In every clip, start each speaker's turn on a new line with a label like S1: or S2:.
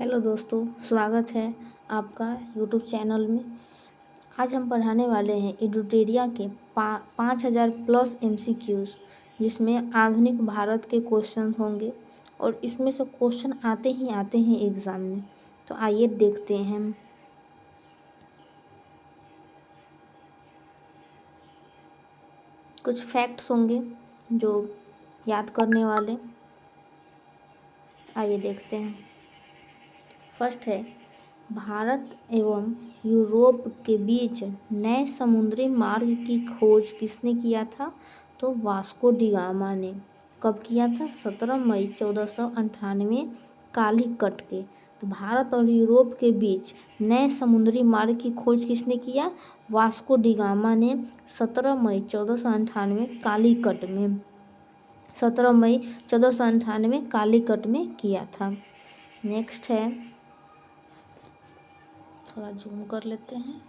S1: Hello दोस्तों, स्वागत है आपका यूट्यूब चैनल में। आज हम पढ़ाने वाले हैं एडुटेरिया के 5000 प्लस MCQs, जिसमें आधुनिक भारत के क्वेश्चन होंगे और इसमें से क्वेश्चन आते हैं एग्ज़ाम में। तो आइए देखते हैं। कुछ फैक्ट्स होंगे जो याद करने वाले। आइए देखते हैं। फर्स्ट है, भारत एवं यूरोप के बीच नए समुद्री मार्ग की खोज किसने किया था? तो वास्को डी गामा ने। कब किया था? 17 मई 1498 कालीकट के। तो भारत और यूरोप के बीच नए समुद्री मार्ग की खोज किसने किया? वास्को डी गामा ने 17 मई 1498 कालीकट में 17 मई 1498 कालीकट में किया था। नेक्स्ट है, थोड़ा जूम कर लेते हैं।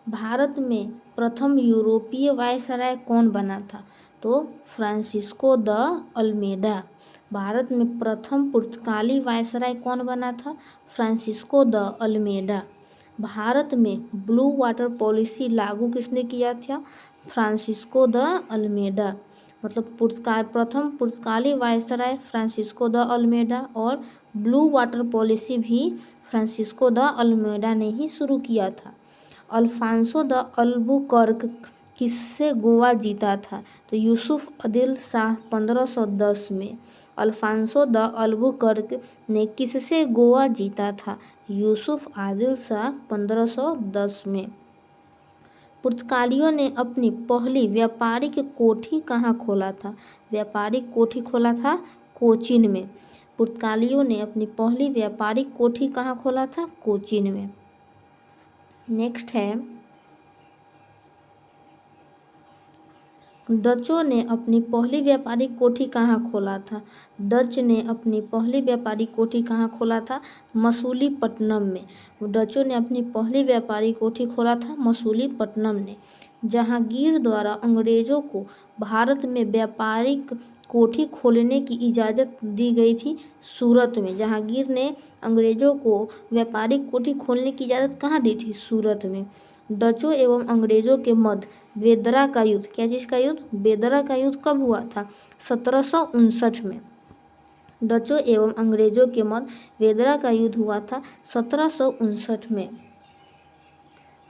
S1: भारत में प्रथम यूरोपीय वायसराय कौन बना था? तो फ्रांसिस्को द अल्मेडा। भारत में प्रथम पुर्तगाली वायसराय कौन बना था? Francisco de Almeida. भारत में ब्लू वाटर पॉलिसी लागू किसने किया था? Francisco de Almeida. मतलब प्रथम पुर्तगाली वायसराय फ्रांसिस्को द अल्मेडा और ब्लू वाटर पॉलिसी भी फ्रांसिस्को द अल्मेडा ने ही शुरू किया था। अल्फांसो द अल्बुकर्क किससे गोवा जीता था? तो यूसुफ आदिल शाह 1510 में। अल्फांसो द अल्बुकर्क ने किससे गोवा जीता था? यूसुफ आदिल शाह 1510 में। पुर्तगालियों ने अपनी पहली व्यापारिक कोठी कहाँ खोला था? व्यापारिक कोठी खोला था कोचीन में। पुर्तगालियों ने अपनी पहली व्यापारिक कोठी कहाँ खोला था? कोचीन में। नेक्स्ट है, डचों ने अपनी पहली व्यापारिक कोठी कहाँ खोला था? डच ने अपनी पहली व्यापारिक कोठी कहाँ खोला था? मसूलीपट्टनम में। डचों ने अपनी पहली व्यापारिक कोठी खोला था मसूलीपट्टनम ने। जहांगीर द्वारा अंग्रेजों को भारत में व्यापारिक कोठी खोलने की इजाज़त दी गई थी सूरत में। जहांगीर ने अंग्रेजों को व्यापारिक कोठी खोलने की इजाज़त कहाँ दी थी? सूरत में। डचों एवं अंग्रेजों के मध्य बेदरा का युद्ध, क्या चीज़ का युद्ध? बेदरा का युद्ध कब हुआ था? 1759 में। डचों एवं अंग्रेजों के मध्य बेदरा का युद्ध हुआ था 1759 में।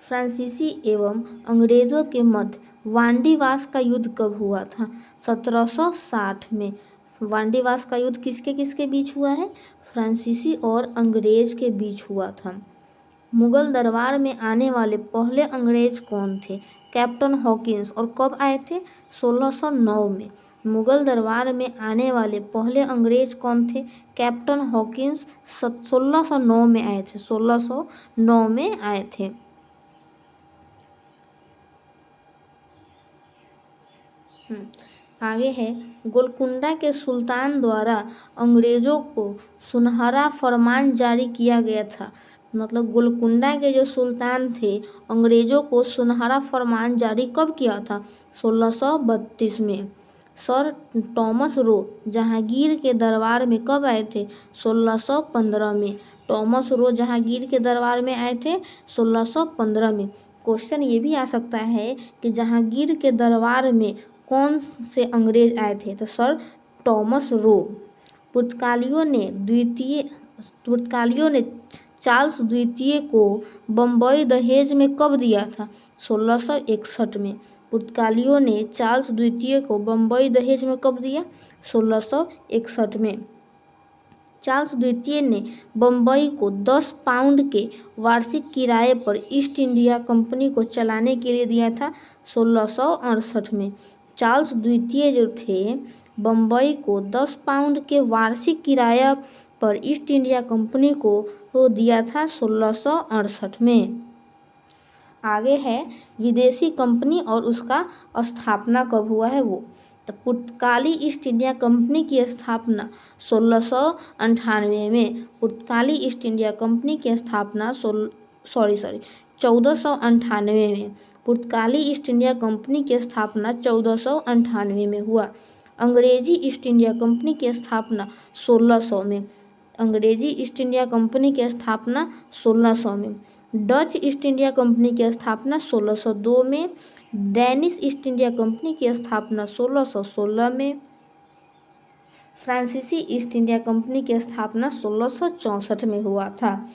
S1: फ्रांसीसी एवं अंग्रेजों के मध्य वांडीवास का युद्ध कब हुआ था? 1760 में। वांडीवास का युद्ध किसके किसके बीच हुआ है? फ्रांसीसी और अंग्रेज के बीच हुआ था। मुगल दरबार में आने वाले पहले अंग्रेज कौन थे? Captain Hawkins. और कब आए थे? 1609 में। मुगल दरबार में आने वाले पहले अंग्रेज कौन थे? कैप्टन हॉकिंस 1609 में आए थे। 1609 में आए थे। आगे है, गोलकुंडा के सुल्तान द्वारा अंग्रेजों को सुनहरा फरमान जारी किया गया था। मतलब गोलकुंडा के जो सुल्तान थे, अंग्रेजों को सुनहरा फरमान जारी कब किया था? 1632 में। सर टॉमस रो जहांगीर के दरबार में कब आए थे? 1615 में। टॉमस रो जहांगीर के दरबार में आए थे 1615 में। क्वेश्चन ये भी आ सकता है कि जहांगीर के दरबार में कौन से अंग्रेज आए थे? तो सर टॉमस रो। पुर्तगालियों ने चार्ल्स द्वितीय को बम्बई दहेज में कब दिया था? 1661 में। पुर्तगालियों ने चार्ल्स द्वितीय को बम्बई दहेज में कब दिया? 1661 में। चार्ल्स द्वितीय ने बम्बई को 10 पाउंड के वार्षिक किराए पर ईस्ट इंडिया कंपनी को चलाने के लिए दिया था 1668 में। चार्ल्स द्वितीय जो थे, बम्बई को 10 पाउंड के वार्षिक किराया पर ईस्ट इंडिया कंपनी को दिया था 1668 में। आगे है, विदेशी कंपनी और उसका स्थापना कब हुआ है वो? तो पुर्तगाली ईस्ट इंडिया कंपनी की स्थापना 1698 में। पुर्तगाली ईस्ट इंडिया कंपनी की स्थापना 1498 में। पुर्तगाली ईस्ट इंडिया कंपनी की स्थापना 1498 में हुआ। अंग्रेजी ईस्ट इंडिया कंपनी की स्थापना 1600 में। अंग्रेजी ईस्ट इंडिया कंपनी की स्थापना 1600 में। डच ईस्ट इंडिया कंपनी की स्थापना 1602 में। डेनिश ईस्ट इंडिया कंपनी की स्थापना 1616 में। फ्रांसीसी ईस्ट इंडिया कंपनी की स्थापना 1664 में हुआ था।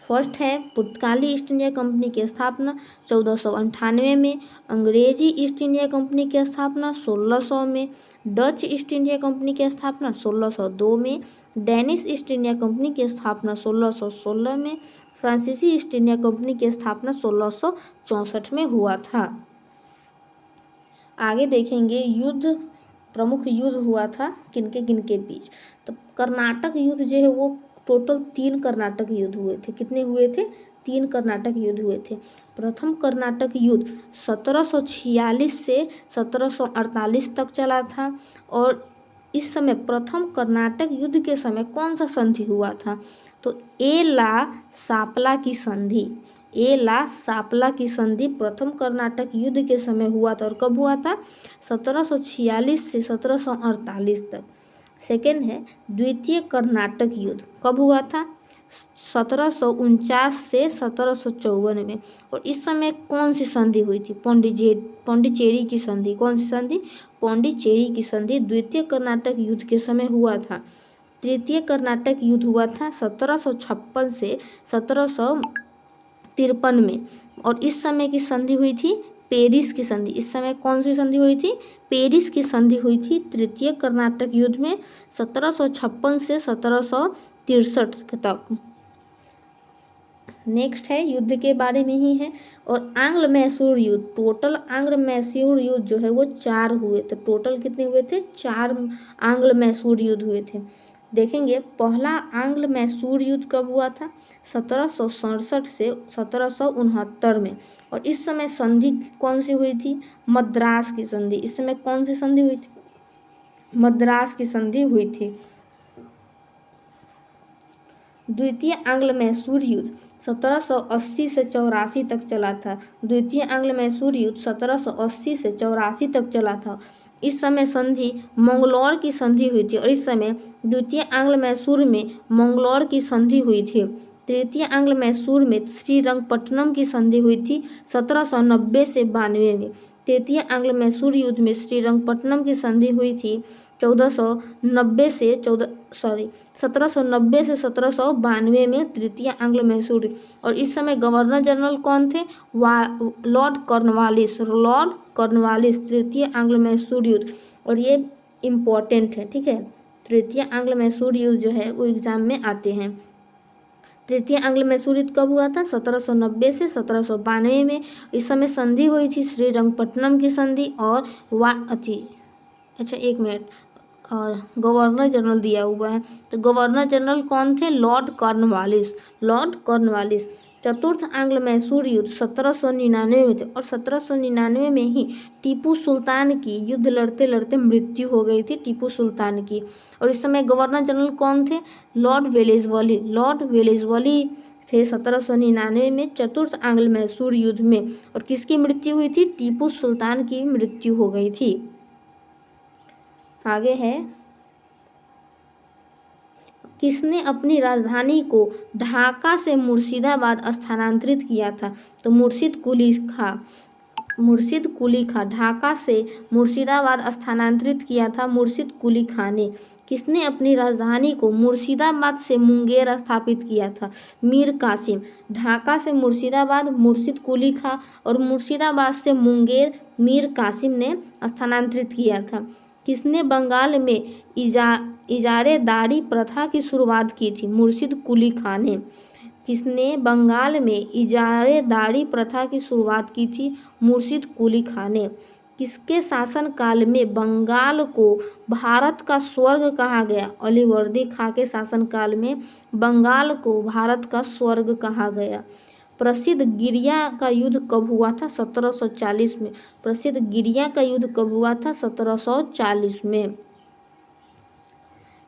S1: फर्स्ट है पुर्तगाली ईस्ट इंडिया कंपनी की स्थापना 1498 में। अंग्रेजी ईस्ट इंडिया कंपनी की स्थापना 1600 में। डच ईस्ट इंडिया कंपनी की स्थापना 1602 में। डेनिश ईस्ट इंडिया कंपनी की स्थापना 1616 में। फ्रांसीसी ईस्ट इंडिया कंपनी की स्थापना 1664 में हुआ था। आगे देखेंगे युद्ध, प्रमुख युद्ध हुआ था किनके किनके बीच। तो कर्नाटक युद्ध जो है वो टोटल 3 कर्नाटक युद्ध हुए थे। कितने हुए थे? 3 कर्नाटक युद्ध हुए थे। प्रथम कर्नाटक युद्ध 1746 से 1748 तक चला था। और इस समय प्रथम कर्नाटक युद्ध के समय कौन सा संधि हुआ था? तो एला सापला की संधि। एला सापला की संधि प्रथम कर्नाटक युद्ध के समय हुआ था। और कब हुआ था? 1746 से 1748 तक। सेकेंड है द्वितीय कर्नाटक युद्ध। कब हुआ था? 1749 से 1754 में। और इस समय कौन सी संधि हुई थी? पौंडीचेरी की संधि। कौन सी संधि? पौंडीचेरी की संधि द्वितीय कर्नाटक युद्ध के समय हुआ था। तृतीय कर्नाटक युद्ध हुआ था 1756 से 1753 में। और इस समय की संधि हुई थी पेरिस की संधि। इस समय कौन सी संधि हुई थी? पेरिस की संधि हुई थी तृतीय कर्नाटक युद्ध में 1756 से 1763 तक। नेक्स्ट है युद्ध के बारे में ही है। और आंग्ल मैसूर युद्ध, टोटल आंग्ल मैसूर युद्ध जो है वो 4 हुए। तो टोटल कितने हुए थे? 4 आंग्ल मैसूर युद्ध हुए थे। देखेंगे पहला आंग्ल मैसूर युद्ध कब हुआ था? 1767 से 1769 में। और इस समय संधि कौन सी हुई थी? मद्रास की संधि। इस समय कौन सी संधि हुई थी? मद्रास की संधि हुई थी। द्वितीय आंग्ल मैसूर युद्ध 1780 से 84 तक चला था। द्वितीय आंग्ल मैसूर युद्ध 1780 से 84 तक चला था। इस समय संधि मंगलौर की संधि हुई थी। और इस समय द्वितीय आंग्ल मैसूर में मंगलौर की संधि हुई थी। तृतीय आंग्ल मैसूर में श्रीरंगपट्टनम की संधि हुई थी 1790 से 92 में। तृतीय आंग्ल मैसूर युद्ध में श्रीरंगपट्टनम की संधि हुई थी 1790 से 1792 में तृतीय आंग्ल मैसूर। और इस समय गवर्नर जनरल कौन थे? Lord Cornwallis. लॉर्ड कॉर्नवालिस तृतीय आंग्ल मैसूर युद्ध। और ये इम्पोर्टेंट है, ठीक है। तृतीय आंग्ल मैसूर युद्ध जो है वो एग्जाम में आते हैं। तृतीय आंग्ल मैसूर युद्ध कब हुआ था? 1790 से 1792 में। इस समय संधि हुई थी श्रीरंगपट्टनम की संधि और अच्छा एक मिनट, और गवर्नर जनरल दिया हुआ है। तो गवर्नर जनरल कौन थे? Lord Cornwallis. Lord Cornwallis. चतुर्थ आंग्ल मैसूर युद्ध 1799 में थे। और 1799 में ही टीपू सुल्तान की युद्ध लड़ते लड़ते मृत्यु हो गई थी, टीपू सुल्तान की। और इस समय गवर्नर जनरल कौन थे? Lord Wellesley. लॉर्ड वेलेस्ली थे 1799 में चतुर्थ आंग्ल मैसूर युद्ध में। और किसकी मृत्यु हुई थी? टीपू सुल्तान की मृत्यु हो गई थी। आगे है किसने अपनी राजधानी को ढाका से मुर्शिदाबाद स्थानांतरित किया था? तो मुर्शिद कुली खां। ढाका से मुर्शिदाबाद स्थानांतरित किया था मुर्शिद कुली खां ने। किसने अपनी राजधानी को मुर्शिदाबाद से मुंगेर स्थापित किया था? मीर कासिम। ढाका से मुर्शिदाबाद मुर्शिद कुली खां और मुर्शिदाबाद से मुंगेर मीर कासिम ने स्थानांतरित किया था। किसने बंगाल में इजारेदारी प्रथा की शुरुआत की थी? मुर्शिद कुली खां ने। किसने बंगाल में इजारेदारी प्रथा की शुरुआत की थी? मुर्शिद कुली खां ने। किसके शासनकाल में बंगाल को भारत का स्वर्ग कहा गया? अलीवर्दी खां के शासनकाल में बंगाल को भारत का स्वर्ग कहा गया। प्रसिद्ध गिरिया का युद्ध कब हुआ था? 1740 में। प्रसिद्ध गिरिया का युद्ध कब हुआ था? 1740 में।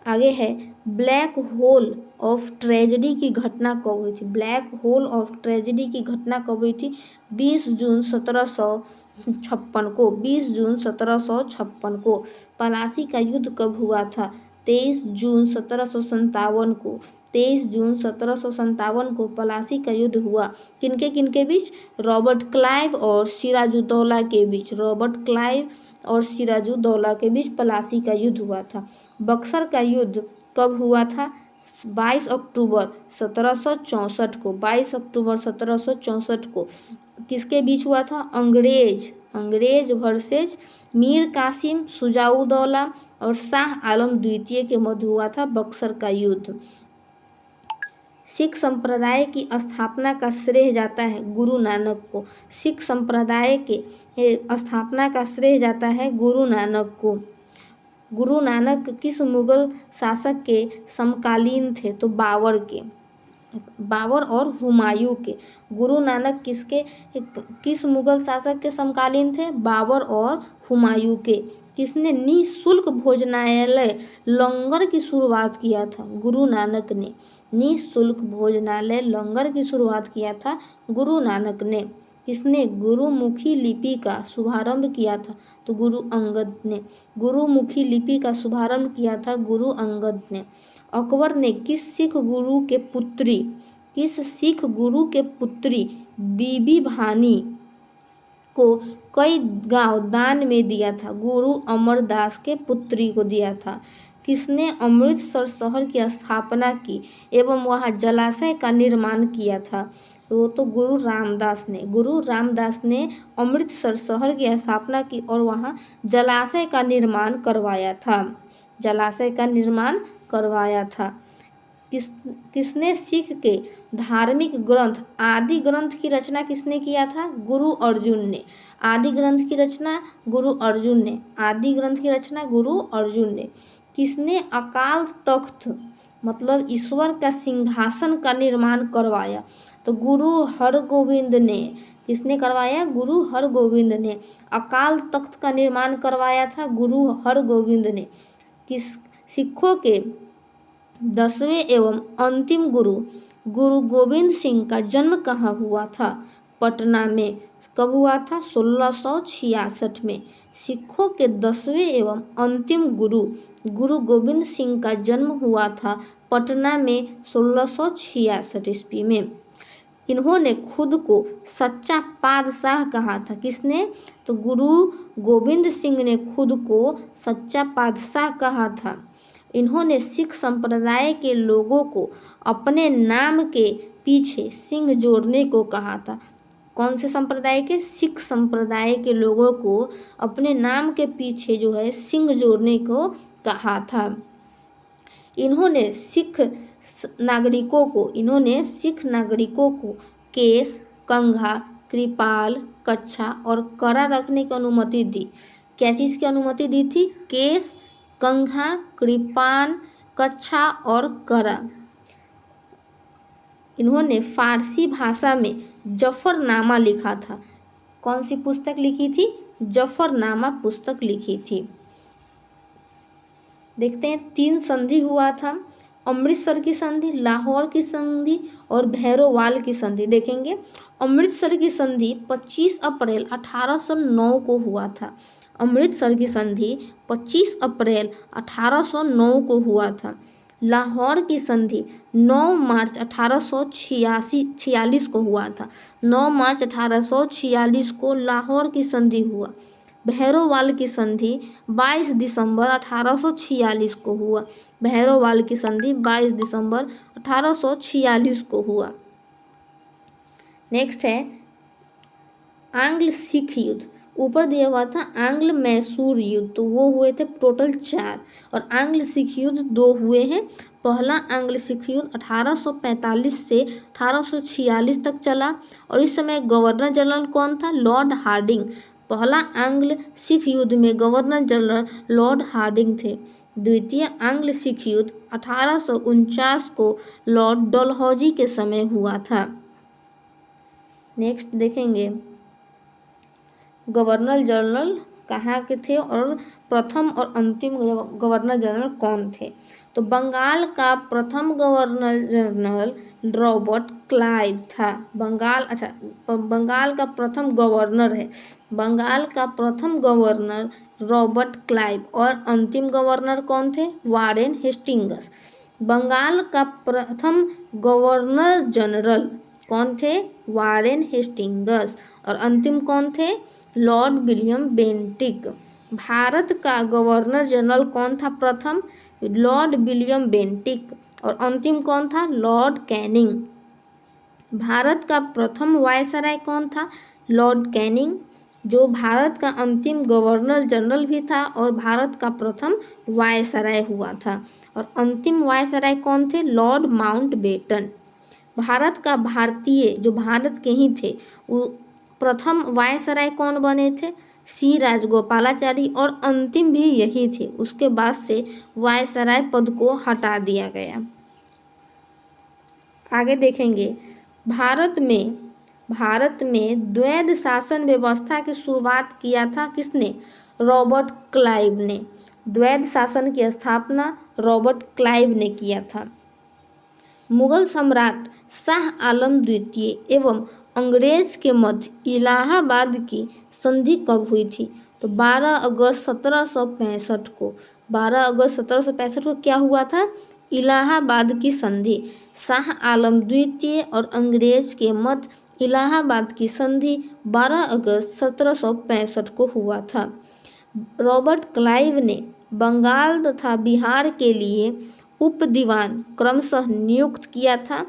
S1: आगे है ब्लैक होल ऑफ ट्रेजेडी की घटना कब हुई थी? ब्लैक होल ऑफ ट्रेजेडी की घटना कब हुई थी? 20 जून 1700 1756 को, 20 जून 1756 को। पलासी का युद्ध कब हुआ था? 23 जून 1757 को। 23 जून 1757 को पलासी का युद्ध हुआ। किनके किनके बीच? रॉबर्ट क्लाइव और सिराजुद्दौला के बीच। रॉबर्ट क्लाइव और सिराजुद्दौला के बीच पलासी का युद्ध हुआ था। बक्सर का युद्ध कब हुआ था? 22 अक्टूबर 1764 को। 22 अक्टूबर 1764 को किसके बीच हुआ था? अंग्रेज वर्सेज मीर कासिम, शुजाउद्दौला और शाह आलम द्वितीय के मध्य हुआ था बक्सर का युद्ध। सिख संप्रदाय की स्थापना का श्रेय जाता है गुरु नानक को। सिख संप्रदाय के स्थापना का श्रेय जाता है गुरु नानक को। गुरु नानक किस मुगल शासक के समकालीन थे? तो बाबर के। बाबर और हुमायूं के। गुरु नानक किस मुगल शासक के समकालीन थे? बाबर और हुमायूं के। किसने निःशुल्क भोजनालय लंगर की शुरुआत किया था? गुरु नानक ने। निःशुल्क भोजनालय लंगर की शुरुआत किया था गुरु नानक ने। किसने गुरुमुखी लिपि का शुभारंभ किया था? तो गुरु अंगद ने। गुरुमुखी लिपि का शुभारंभ किया था गुरु अंगद ने। अकबर ने किस सिख गुरु के पुत्री बीबी भानी को कई गांव दान में दिया था? गुरु अमरदास के पुत्री को दिया था। किसने अमृतसर शहर की स्थापना की एवं वहां जलाशय का निर्माण किया था? वो तो गुरु रामदास ने। गुरु रामदास ने अमृतसर शहर की स्थापना की और वहां जलाशय का निर्माण करवाया था। जलाशय का निर्माण करवाया था। किसने सिख के धार्मिक ग्रंथ आदि ग्रंथ की रचना किसने किया था? गुरु अर्जुन ने। आदि ग्रंथ की रचना गुरु अर्जुन ने। आदि ग्रंथ की रचना गुरु अर्जुन ने। किसने अकाल तख्त मतलब ईश्वर का सिंहासन का निर्माण करवाया? तो गुरु हरगोविंद ने। किसने करवाया? गुरु हरगोविंद ने। अकाल तख्त का निर्माण करवाया था गुरु हरगोविंद ने। सिखों के 10वें एवं अंतिम गुरु गुरु गोविंद सिंह का जन्म कहाँ हुआ था? पटना में। कब हुआ था? 1666 में। सिखों के 10वें एवं अंतिम गुरु गुरु गोविंद सिंह का जन्म हुआ था पटना में 1666 ईस्वी में। इन्होंने खुद को सच्चा पातशाह कहा था। किसने? तो गुरु गोविंद सिंह ने खुद को सच्चा पातशाह कहा था। इन्होंने सिख संप्रदाय के लोगों को अपने नाम के पीछे सिंह जोड़ने को कहा था। कौन से संप्रदाय के? सिख संप्रदाय के लोगों को अपने नाम के पीछे जो है सिंह जोड़ने को कहा था। इन्होंने सिख नागरिकों को केस, कंघा, कृपाल, कच्छा और कड़ा रखने की अनुमति दी। क्या चीज़ की अनुमति दी थी? केस, कंघा, कृपान, कच्छा और कड़ा। इन्होंने फारसी भाषा में जफरनामा लिखा था। कौन सी पुस्तक लिखी थी? जफरनामा पुस्तक लिखी थी। देखते हैं 3 संधि हुआ था। अमृतसर की संधि, लाहौर की संधि और भैरोवाल की संधि। देखेंगे अमृतसर की संधि 25 अप्रैल 1809 को हुआ था। अमृतसर की संधि 25 अप्रैल 1809 को हुआ था। लाहौर की संधि 9 मार्च 1846 को हुआ था। 9 मार्च 1846 को लाहौर की संधि हुआ। भैरोवाल की संधि 22 दिसंबर 1846 को हुआ। भैरोवाल की संधि 22 दिसंबर 1846 को हुआ। नेक्स्ट है आंग्ल सिख युद्ध। ऊपर दिया हुआ था आंग्ल मैसूर युद्ध, तो वो हुए थे टोटल 4 और आंग्ल सिख युद्ध 2 हुए हैं। पहला आंग्ल सिख युद्ध 1845 से 1846 तक चला और इस समय गवर्नर जनरल कौन था? Lord Hardinge. पहला आंग्ल सिख युद्ध में गवर्नर जनरल लॉर्ड हार्डिंग थे। द्वितीय आंग्ल सिख युद्ध 1849 को लॉर्ड डलहौजी के समय हुआ था। नेक्स्ट देखेंगे गवर्नर जनरल कहाँ के थे और प्रथम और अंतिम गवर्नर जनरल कौन थे? तो बंगाल का प्रथम गवर्नर जनरल रॉबर्ट क्लाइव था। बंगाल का प्रथम गवर्नर है, बंगाल का प्रथम गवर्नर रॉबर्ट क्लाइव, और अंतिम गवर्नर कौन थे? Warren Hastings. बंगाल का प्रथम गवर्नर जनरल कौन थे? वारेन हेस्टिंग्स, और अंतिम कौन थे? Lord William Bentinck. भारत का गवर्नर जनरल कौन था प्रथम? लॉर्ड विलियम बेंटिक, और अंतिम कौन था? Lord Canning. भारत का प्रथम वायसराय कौन था? लॉर्ड कैनिंग, जो भारत का अंतिम गवर्नर जनरल भी था और भारत का प्रथम वायसराय हुआ था। और अंतिम वायसराय कौन थे? Lord Mountbatten. भारत का भारतीय, जो भारत के ही थे, वो प्रथम वायसराय कौन बने थे? सी राजगोपालाचारी, और अंतिम भी यही थे। उसके बाद से वायसराय पद को हटा दिया गया। आगे देखेंगे, भारत में द्वैध शासन व्यवस्था की शुरुआत किया था किसने? रॉबर्ट क्लाइव ने। द्वैध शासन की स्थापना रॉबर्ट क्लाइव ने किया था। मुगल सम्राट शाह आलम द्वितीय एवं अंग्रेज के मध्य इलाहाबाद की संधि कब हुई थी? तो 12 अगस्त 1765 को। 12 अगस्त 1765 को क्या हुआ था? इलाहाबाद की संधि। शाह आलम द्वितीय और अंग्रेज के मध्य इलाहाबाद की संधि 12 अगस्त 1765 को हुआ था। रॉबर्ट क्लाइव ने बंगाल तथा बिहार के लिए उप दीवान क्रमशः नियुक्त किया था,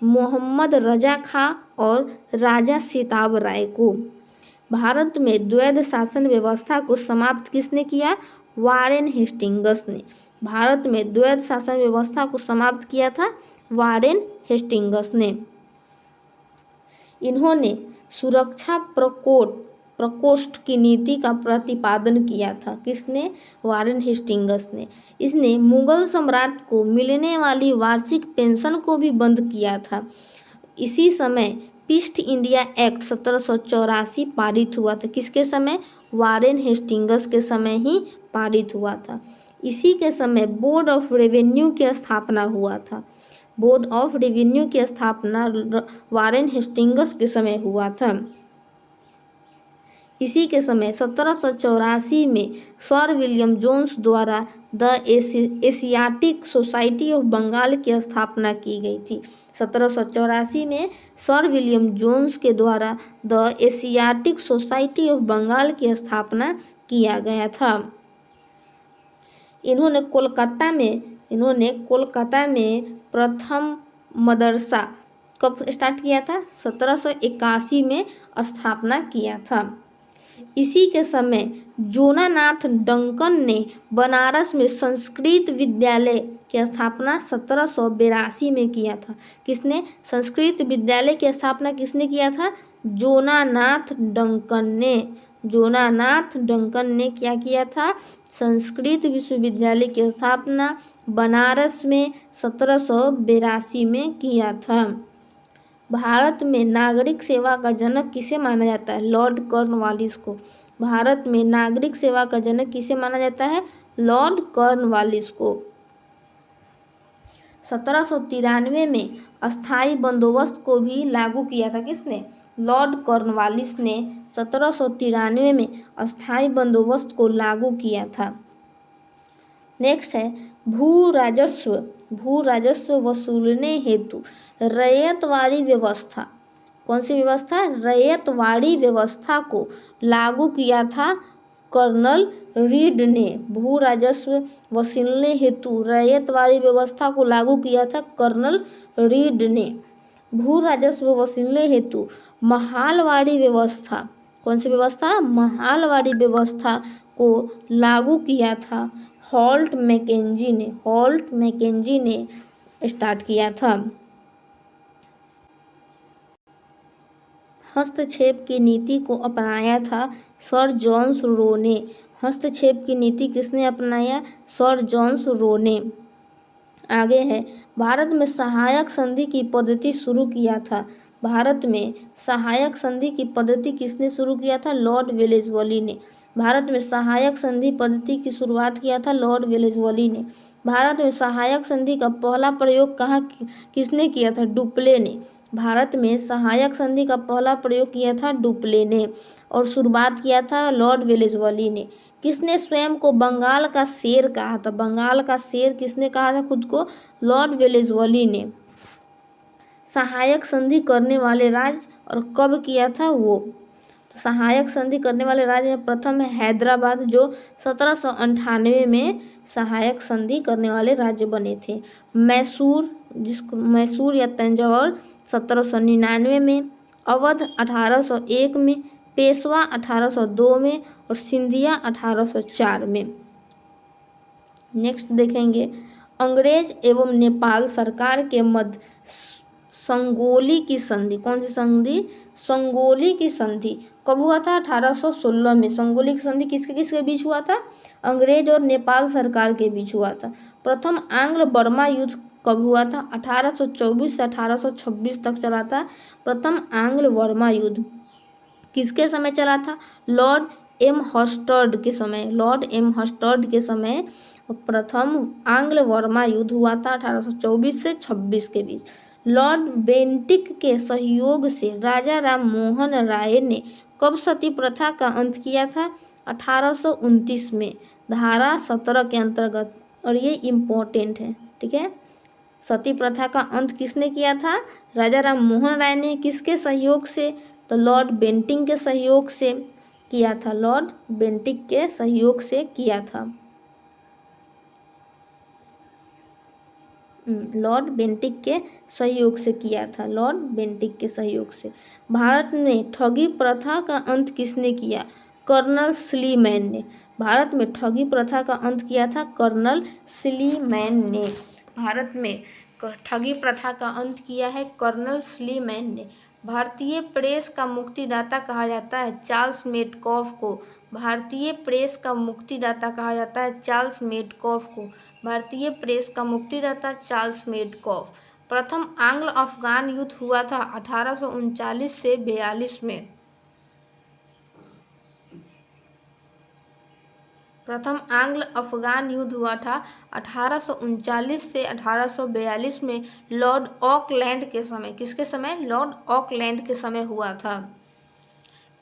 S1: मोहम्मद रजा खां और राजा सिताब राय को। भारत में द्वैध शासन व्यवस्था को समाप्त किसने किया? वारेन हेस्टिंग्स ने। भारत में द्वैध शासन व्यवस्था को समाप्त किया था वारेन हेस्टिंग्स ने। इन्होंने सुरक्षा प्रकोष्ठ की नीति का प्रतिपादन किया था। किसने? वारेन हेस्टिंग्स ने। इसने मुगल सम्राट को मिलने वाली वार्षिक पेंशन को भी बंद किया था। इसी समय ईस्ट इंडिया एक्ट 1784 पारित हुआ था। किसके समय? वारेन हेस्टिंग्स के समय ही पारित हुआ था। इसी के समय बोर्ड ऑफ रेवेन्यू की स्थापना हुआ था। बोर्ड ऑफ रेवेन्यू की स्थापना वारेन हेस्टिंग्स के समय हुआ था। इसी के समय 1784 में सर विलियम जोन्स द्वारा the Asiatic Society of Bengal की स्थापना की गई थी। 1784 में सर विलियम जोन्स के द्वारा the Asiatic Society of Bengal की स्थापना किया गया था। इन्होंने कोलकाता में प्रथम मदरसा कब स्टार्ट किया था? 1781 में स्थापना किया था। इसी के समय जोनानाथ डंकन ने बनारस में संस्कृत विद्यालय की स्थापना 1782 में किया था। किसने? संस्कृत विद्यालय की स्थापना किसने किया था? जोनानाथ डंकन ने। जोनानाथ डंकन ने क्या किया था? संस्कृत विश्वविद्यालय की स्थापना बनारस में 1782 में किया था। भारत में नागरिक सेवा का जनक किसे माना जाता है? लॉर्ड कॉर्नवालिस को। भारत में नागरिक सेवा का जनक किसे माना जाता है? लॉर्ड कॉर्नवालिस को। 1793 में अस्थाई बंदोबस्त को भी लागू किया था। किसने? लॉर्ड कॉर्नवालिस ने 1793 में अस्थाई बंदोबस्त को लागू किया था। नेक्स्ट है भू राजस्व वसूलने हेतु रैयतवाड़ी व्यवस्था। कौन सी व्यवस्था? रैयतवाड़ी व्यवस्था को लागू किया था कर्नल रीड ने। भू राजस्व वसूलने हेतु रैयतवाड़ी व्यवस्था को लागू किया था कर्नल रीड ने। भू राजस्व वसूलने हेतु महालवाड़ी व्यवस्था, कौन सी व्यवस्था? महालवाड़ी व्यवस्था को लागू किया था हॉल्ट मैकेंजी ने स्टार्ट किया था। हस्तक्षेप की नीति को अपनाया था सर जॉन रो ने। हस्तक्षेप की नीति किसने अपनाया? सर जॉन रो ने। आगे है भारत में सहायक संधि की पद्धति शुरू किया था। भारत में सहायक संधि की पद्धति किसने शुरू किया था? लॉर्ड वेलेस्ली ने। भारत में सहायक संधि पद्धति की शुरुआत किया था लॉर्ड वेलेस्ली ने। भारत में सहायक संधि का पहला प्रयोग किसने किया था? डुप्ले ने। भारत में सहायक संधि का पहला प्रयोग किया था डुप्ले ने, और शुरुआत किया था लॉर्ड वेलेस्ली ने। किसने स्वयं को बंगाल का शेर कहा था? बंगाल का शेर किसने कहा था खुद को? लॉर्ड वेलेस्ली ने। सहायक संधि करने वाले राज्य और कब किया था वो? तो सहायक संधि करने वाले राज्य में प्रथम है हैदराबाद, जो 1798 में सहायक संधि करने वाले राज्य बने थे। मैसूर या तंजौर 1799 में, अवध 1801 में, पेशवा 1802 में और सिंधिया 1804 में। नेक्स्ट देखेंगे, अंग्रेज एवं नेपाल सरकार के मध्य संगोली की संधि, कौन सी संधि? संगोली की संधि कब हुआ था? 1816 में। संगोली की संधि किसके किसके बीच हुआ था? अंग्रेज और नेपाल सरकार के बीच हुआ था। प्रथम आंग्ल बर्मा युद्ध कब हुआ था? 1824 से 1826 तक चला था प्रथम आंग्ल बर्मा युद्ध। किसके समय चला था? लॉर्ड एम हस्टर्ड के समय। लॉर्ड एम हस्टर्ड के समय प्रथम आंग्ल बर्मा युद्ध हुआ था 1824 से 26 के बीच। लॉर्ड बेंटिक के सहयोग से राजा राम मोहन राय ने कब सती प्रथा का अंत किया था? 1829 में, धारा 17 के अंतर्गत, और ये इम्पोर्टेंट है, ठीक है। सती प्रथा का अंत किसने किया था? राजा राम मोहन राय ने। किसके सहयोग से? तो लॉर्ड बेंटिक के सहयोग से किया था। लॉर्ड बेंटिक के सहयोग से किया था। लॉर्ड बेंटिक के सहयोग से किया था। लॉर्ड बेंटिक के सहयोग से। भारत में ठगी प्रथा का अंत किसने किया? कर्नल स्लीमैन ने। भारत में ठगी प्रथा का अंत किया था कर्नल स्लीमैन ने। भारत में ठगी प्रथा का अंत किया है कर्नल स्लीमैन ने। भारतीय प्रेस का मुक्तिदाता कहा जाता है चार्ल्स मेडकॉफ को। भारतीय प्रेस का मुक्तिदाता कहा जाता है चार्ल्स मेडकॉफ को। भारतीय प्रेस का मुक्तिदाता चार्ल्स मेडकॉफ। प्रथम आंग्ल अफगान युद्ध हुआ था 1839 से 42 में। प्रथम आंग्ल अफगान युद्ध हुआ था 1839 से 1842 में, लॉर्ड ऑकलैंड के समय। किसके समय? लॉर्ड ऑकलैंड के समय हुआ था।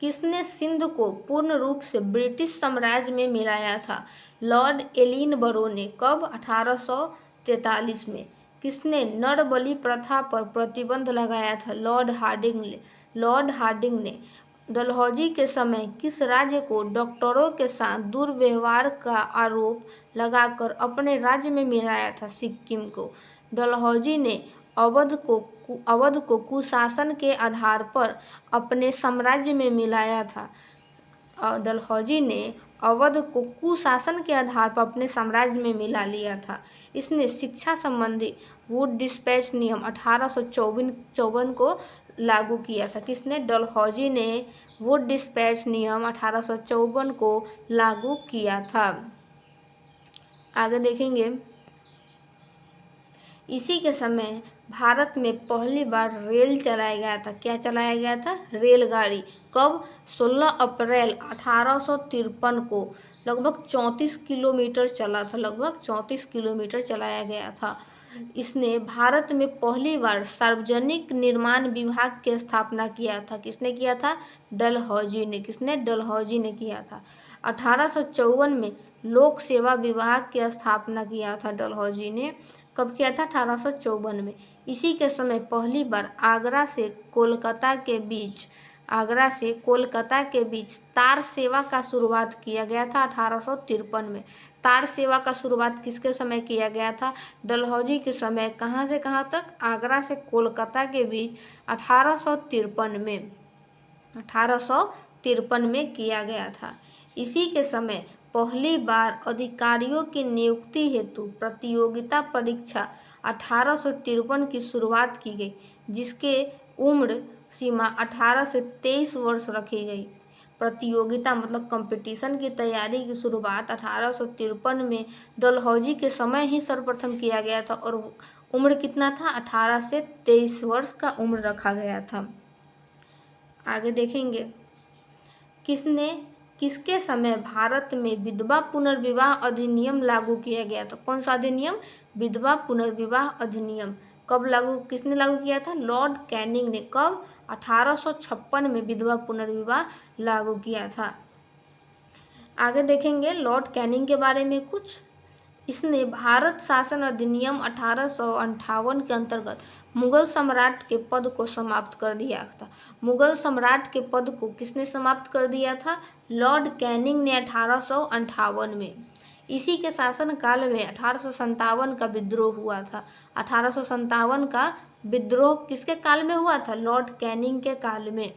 S1: किसने सिंध को पूर्ण रूप से ब्रिटिश साम्राज्य में मिलाया था? लॉर्ड एलिनबरो ने। कब? 1843 में। किसने नर बलि प्रथा पर प्रतिबंध लगाया था? लॉर्ड हार्डिंग ने। लॉर्ड हार्डिंग ने। डलहौजी के समय किस राज्य को डॉक्टरों के साथ दुर्व्यवहार का आरोप लगाकर अपने राज्य में मिलाया था? सिक्किम को। डलहौजी ने अवध को कुशासन के आधार पर अपने साम्राज्य में मिलाया था। और डलहौजी ने अवध को कुशासन के आधार पर अपने साम्राज्य में मिला लिया था। इसने शिक्षा संबंधी वुड डिस्पैच नियम 1854 को लागू किया था। किसने? डलहौजी ने वुड डिस्पैच नियम 1854 को लागू किया था। आगे देखेंगे, इसी के समय भारत में पहली बार रेल चलाया गया था। क्या चलाया गया था? रेलगाड़ी। कब? 16 अप्रैल 1853 को। लगभग 34 किलोमीटर चला था। लगभग 34 किलोमीटर चलाया गया था। इसने भारत में पहली बार सार्वजनिक निर्माण विभाग की स्थापना किया था। किसने किया था? डलहौजी ने। किसने? डलहौजी ने किया था। 1854 में लोक सेवा विभाग की स्थापना किया था डलहौजी ने। कब किया था? 1854 में। इसी के समय पहली बार आगरा से कोलकाता के बीच तार सेवा का शुरुआत किया गया था 1853 में। तार सेवा का शुरुआत किसके समय किया गया था? डलहौजी के समय। कहाँ से कहाँ तक? आगरा से कोलकाता के बीच 1853 में किया गया था। इसी के समय पहली बार अधिकारियों की नियुक्ति हेतु प्रतियोगिता परीक्षा 1853 की शुरुआत की गई, जिसके उम्र सीमा 18 से 23 वर्ष रखी गई। प्रतियोगिता मतलब कंपटीशन की तैयारी की शुरुआत 1853 में डलहौजी के समय ही सर्वप्रथम किया गया था, और उम्र कितना था? 18 से 23 वर्ष का उम्र रखा गया था। आगे देखेंगे, किसके समय भारत में विधवा पुनर्विवाह अधिनियम लागू किया गया था? कौन सा अधिनियम? विधवा पुनर्विवाह अधिनियम। कब लागू, किसने लागू किया था? लॉर्ड कैनिंग ने। कब? 1856 में विधवा पुनर्विवाह लागू किया था। आगे देखेंगे लॉर्ड कैनिंग के बारे में कुछ। इसने भारत शासन अधिनियम 1858 के अंतर्गत मुगल सम्राट के पद को समाप्त कर दिया था। मुगल सम्राट के पद को किसने समाप्त कर दिया था? लॉर्ड कैनिंग ने 1858 में। इसी के शासन काल में 1857 का विद्रोह हुआ था। 1857 का विद्रोह किसके काल में हुआ था? लॉर्ड कैनिंग के काल में।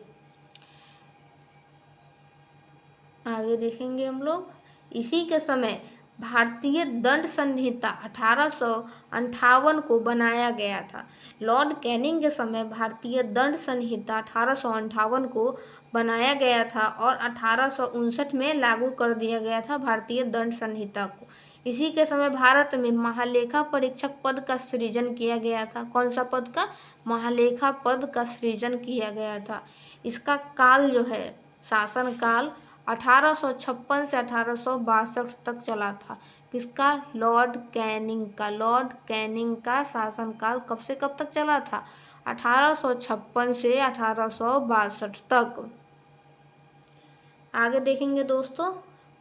S1: आगे देखेंगे हम लोग। इसी के समय भारतीय दंड संहिता 1858 को बनाया गया था। लॉर्ड कैनिंग के समय भारतीय दंड संहिता 1858 को बनाया गया था और 1859 में लागू कर दिया गया था भारतीय दंड संहिता को। इसी के समय भारत में महालेखा परीक्षक पद का सृजन किया गया था। कौन सा पद का? महालेखा पद का सृजन किया गया था। इसका काल जो है, शासन काल 1856 से 1862 तक चला था। किसका? लॉर्ड कैनिंग का। लॉर्ड कैनिंग का शासनकाल कब से कब तक चला था? 1856 से 1862 तक। आगे देखेंगे दोस्तों,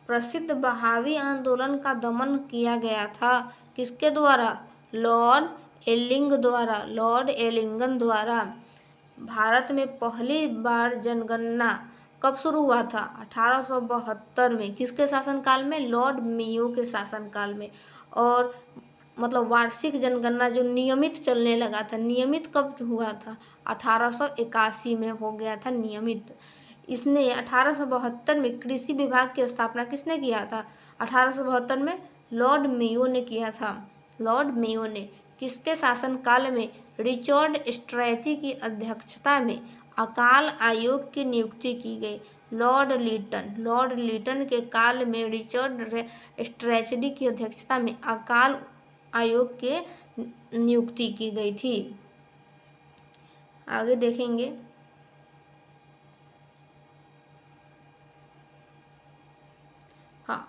S1: प्रसिद्ध बहावी आंदोलन का दमन किया गया था। किसके द्वारा? लॉर्ड एलिंग द्वारा। लॉर्ड एलिंगन द्वारा। भारत में पहली बार जनगणना कब शुरू हुआ था? 1872 में। किसके शासनकाल में? लॉर्ड मेयो के शासनकाल में। और मतलब वार्षिक जनगणना जो नियमित चलने लगा था, नियमित कब हुआ था? 1881 में हो गया था नियमित। इसने 1872 में कृषि विभाग की स्थापना किसने किया था? 1872 में लॉर्ड मेयो ने किया था। लॉर्ड मेयो ने। किसके शासनकाल में? रिचर्ड स्ट्रैची की अध्यक्षता में अकाल आयोग की नियुक्ति की गई। Lord Lytton. लॉर्ड लीटन के काल में रिचर्ड स्ट्रैचडी की अध्यक्षता में अकाल आयोग के नियुक्ति की गई थी। आगे देखेंगे। हाँ,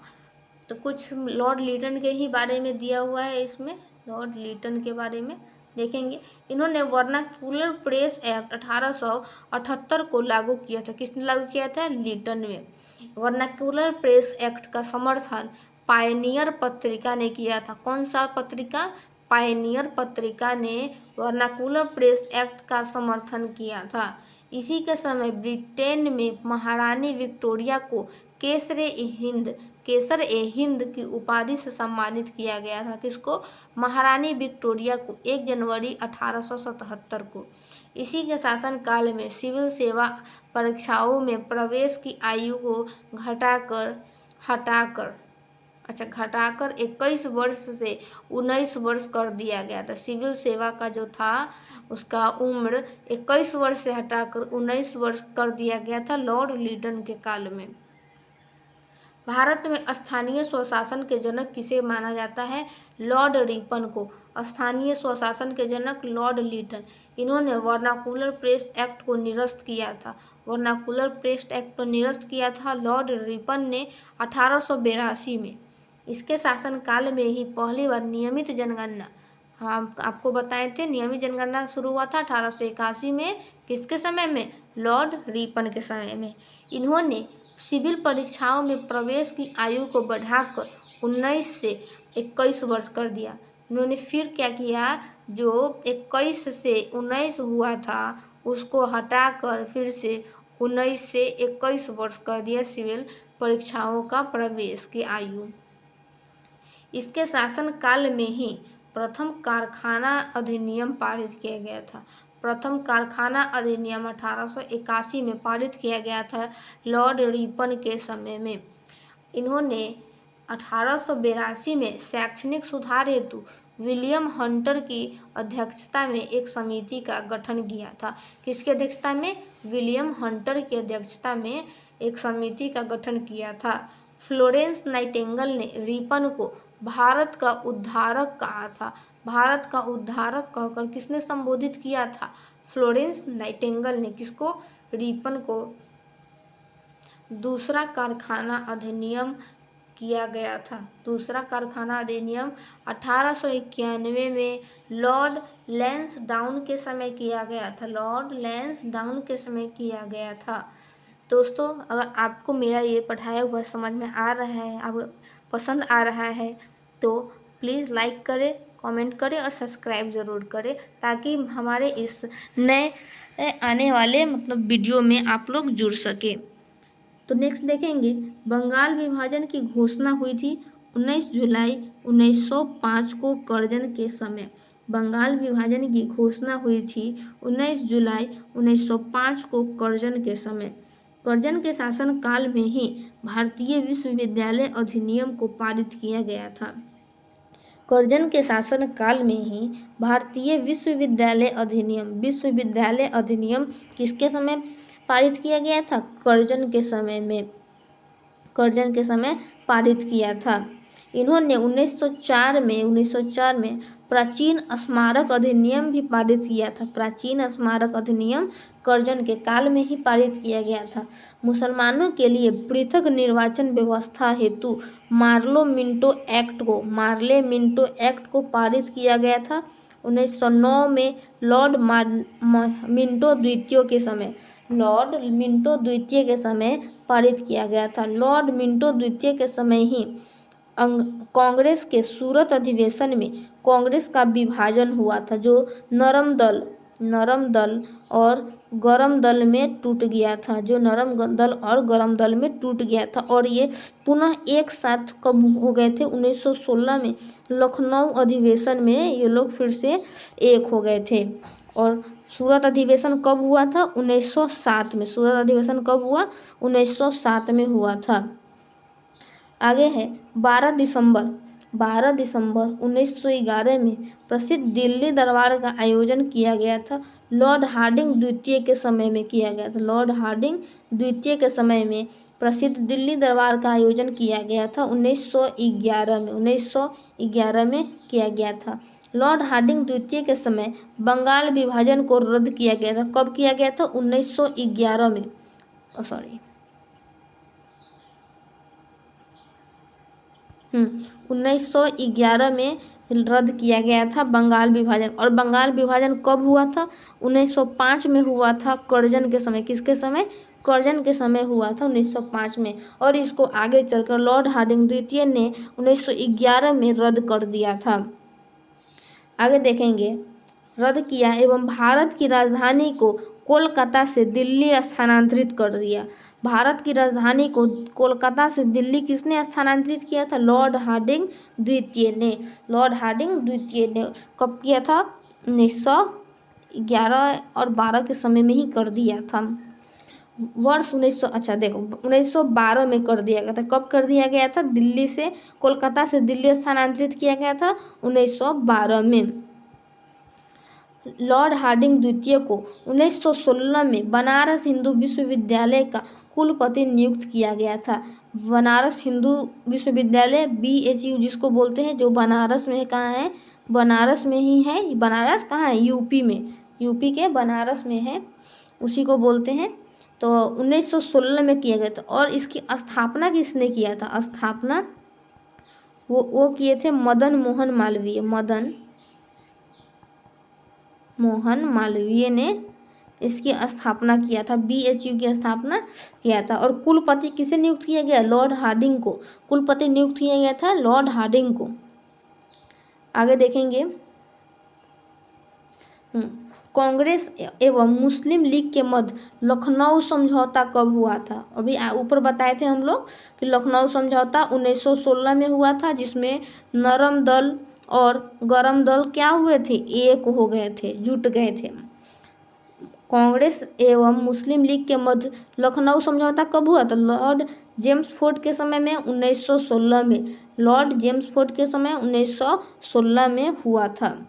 S1: तो कुछ लॉर्ड लीटन के ही बारे में दिया हुआ है इसमें। लॉर्ड लीटन के बारे में देखेंगे। इन्होंने वर्नाक्युलर प्रेस एक्ट 1878 को लागू किया था। किसने लागू किया था? लीटन ने। वर्नाक्युलर प्रेस एक्ट का समर्थन पायनियर पत्रिका ने किया था। कौन सा पत्रिका? पायनियर पत्रिका ने वर्नाक्युलर प्रेस एक्ट का समर्थन किया था। इसी के समय ब्रिटेन में महारानी विक्टोरिया को केसर ए हिंद की उपाधि से सम्मानित किया गया था। किसको? महारानी विक्टोरिया को 1 जनवरी 1877 को। इसी के शासनकाल में सिविल सेवा परीक्षाओं में प्रवेश की आयु को घटाकर 21 वर्ष से 19 वर्ष कर दिया गया था। सिविल सेवा का जो था उसका उम्र 21 वर्ष से हटाकर 19 वर्ष कर दिया गया था लॉर्ड लीटन के काल में। भारत में स्थानीय स्वशासन के जनक किसे माना जाता है? लॉर्ड रिपन को। स्थानीय स्वशासन के जनक लॉर्ड लीटन। इन्होंने वर्नाकुलर प्रेस एक्ट को निरस्त किया था। वर्नाकुलर प्रेस एक्ट को निरस्त किया था लॉर्ड रिपन ने 1882 में। इसके शासनकाल में ही पहली बार नियमित जनगणना, हम आपको बताए थे, नियमित जनगणना शुरू हुआ था 1881 में। किसके समय में? लॉर्ड रिपन के समय में। इन्होंने सिविल परीक्षाओं में प्रवेश की आयु को बढ़ाकर 19 से 21 वर्ष कर दिया। इन्होंने फिर क्या किया? जो 21 से 19 हुआ था उसको हटाकर फिर से 19 से 21 वर्ष कर दिया सिविल परीक्षाओं का प्रवेश की आयु। इसके शासनकाल में ही प्रथम कारखाना अधिनियम पारित किया गया था। प्रथम कारखाना अधिनियम 1881 में पारित किया गया था लॉर्ड रिपन के समय में। इन्होंने 1882 में शैक्षणिक सुधार हेतु विलियम हंटर की अध्यक्षता में एक समिति का गठन किया था। किसकी अध्यक्षता में? विलियम हंटर की अध्यक्षता में एक समिति का गठन किया था। फ्लोरेंस नाइटिंगेल ने रिपन को भारत का उद्धारक कहा था। भारत का उद्धारक कहकर किसने संबोधित किया था? फ्लोरेंस नाइटिंगेल ने। किसको? रिपन को दूसरा कारखाना अधिनियम किया गया था? दूसरा कारखाना अधिनियम 1891 में लॉर्ड लैंसडाउन के समय किया गया था। लॉर्ड लैंसडाउन के समय किया गया था। दोस्तों, अगर आपको मेरा ये पढ़ाया हुआ समझ में आ रहा है, आपको पसंद आ रहा है, तो प्लीज़ लाइक करें, कमेंट करें और सब्सक्राइब ज़रूर करें, ताकि हमारे इस नए आने वाले वीडियो में आप लोग जुड़ सके। तो नेक्स्ट देखेंगे, बंगाल विभाजन की घोषणा हुई थी 19 जुलाई 1905 को कर्जन के समय। बंगाल विभाजन की घोषणा हुई थी 19 जुलाई 1905 को कर्जन के समय। कर्जन के शासन काल में ही भारतीय विश्वविद्यालय अधिनियम को पारित किया गया था। कर्जन के शासन काल में ही भारतीय विश्वविद्यालय अधिनियम किसके समय पारित किया गया था? कर्जन के समय पारित किया था। इन्होंने 1904 में प्राचीन स्मारक अधिनियम भी पारित किया था। प्राचीन स्मारक अधिनियम कर्जन के काल में ही पारित किया गया था। मुसलमानों के लिए पृथक निर्वाचन व्यवस्था हेतु मार्ले मिंटो एक्ट को पारित किया गया था 1909 में लॉर्ड मिंटो द्वितीय के समय पारित किया गया था। लॉर्ड मिंटो द्वितीय के समय ही कांग्रेस के सूरत अधिवेशन में कांग्रेस का विभाजन हुआ था, जो नरम दल और गरम दल में टूट गया था। और ये पुनः एक साथ कब हो गए थे? 1916 में लखनऊ अधिवेशन में ये लोग फिर से एक हो गए थे। और सूरत अधिवेशन कब हुआ था? 1907 में। सूरत अधिवेशन कब हुआ? 1907 में हुआ था। आगे है 12 दिसंबर 1911 में प्रसिद्ध दिल्ली दरबार का आयोजन किया गया था। लॉर्ड हार्डिंग द्वितीय के समय में किया गया था। लॉर्ड हार्डिंग द्वितीय के समय में प्रसिद्ध दिल्ली दरबार का आयोजन किया गया था 1911 में किया गया था। लॉर्ड हार्डिंग द्वितीय के समय बंगाल विभाजन को रद्द किया गया था। कब किया गया था? 1911 में। 1911 में रद्द किया गया था बंगाल विभाजन। और बंगाल विभाजन कब हुआ था? 1905 में हुआ था, कर्जन के समय। किसके समय? कर्जन के समय हुआ था 1905 में। और इसको आगे चलकर लॉर्ड हार्डिंग द्वितीय ने 1911 में रद्द कर दिया था। आगे देखेंगे, रद्द किया एवं भारत की राजधानी को कोलकाता से दिल्ली स्थानांतरित कर दिया। भारत की राजधानी को कोलकाता से दिल्ली किसने स्थानांतरित किया था? लॉर्ड हार्डिंग द्वितीय ने। कब किया था? 1911 और 12 के समय में ही कर दिया था। वर्ष 1912 में कर दिया गया था। कब कर दिया गया था? दिल्ली से कोलकाता से दिल्ली स्थानांतरित किया गया था 1912 में। लॉर्ड हार्डिंग द्वितीय को 1916 में बनारस हिंदू विश्वविद्यालय का कुलपति नियुक्त किया गया था। बनारस हिंदू विश्वविद्यालय BHU जिसको बोलते हैं, जो बनारस में कहाँ है? बनारस में ही है। बनारस कहाँ है? यूपी में। यूपी के बनारस में है, उसी को बोलते हैं। तो 1916 में किया गया था। और इसकी स्थापना किसने किया था? स्थापना वो किए थे मदन मोहन मालवीय ने इसकी स्थापना किया था। BHU की स्थापना किया था। और कुलपति किसे नियुक्त किया गया? लॉर्ड हार्डिंग को कुलपति नियुक्त किया गया था, लॉर्ड हार्डिंग को। आगे देखेंगे, कांग्रेस एवं मुस्लिम लीग के मध्य लखनऊ समझौता कब हुआ था? अभी ऊपर बताए थे हम लोग कि लखनऊ समझौता 1916 में हुआ था, जिसमें नरम दल और गरम दल क्या हुए थे? एक हो गए थे, जुट गए थे। कांग्रेस एवं मुस्लिम लीग के मध्य लखनऊ समझौता कब हुआ था? लॉर्ड जेम्सफोर्ड के समय में 1916 में। लॉर्ड जेम्सफोर्ड के समय 1916 में हुआ था।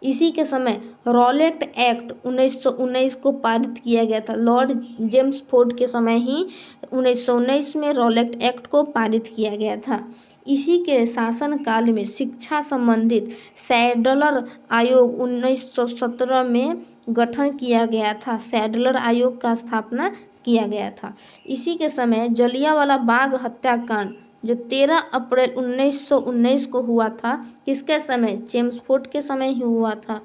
S1: इसी के समय रॉलेट एक्ट 1919 को पारित किया गया था। लॉर्ड जेम्सफोर्ड के समय ही 1919 में रॉलेट एक्ट को पारित किया गया था। इसी के शासनकाल में शिक्षा संबंधित सैडलर आयोग 1917 में गठन किया गया था। सैडलर आयोग का स्थापना किया गया था। इसी के समय जलियांवाला बाग हत्याकांड जो 13 अप्रैल 1919 को हुआ था, किसके समय? चेम्सफोर्ड के समय ही हुआ था।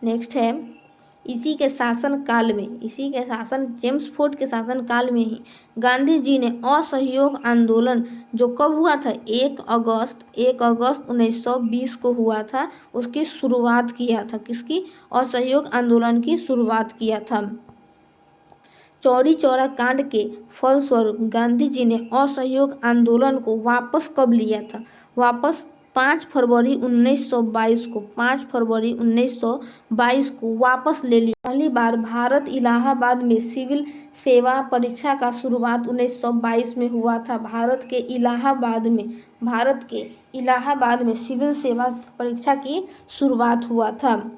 S1: नेक्स्ट है, इसी के शासन चेम्सफोर्ड के शासन काल में ही गांधी जी ने असहयोग आंदोलन जो कब हुआ था? 1 अगस्त 1920 को हुआ था, उसकी शुरुआत किया था। किसकी? असहयोग आंदोलन की शुरुआत किया था। चौरी चौरा कांड के फलस्वरूप गांधी जी ने असहयोग आंदोलन को वापस कब लिया था? वापस 5 फरवरी 1922 को 5 फरवरी 1922 को वापस ले लिया। पहली बार भारत इलाहाबाद में सिविल सेवा परीक्षा का शुरुआत 1922 में हुआ था। भारत के इलाहाबाद में सिविल सेवा परीक्षा की शुरुआत हुआ था।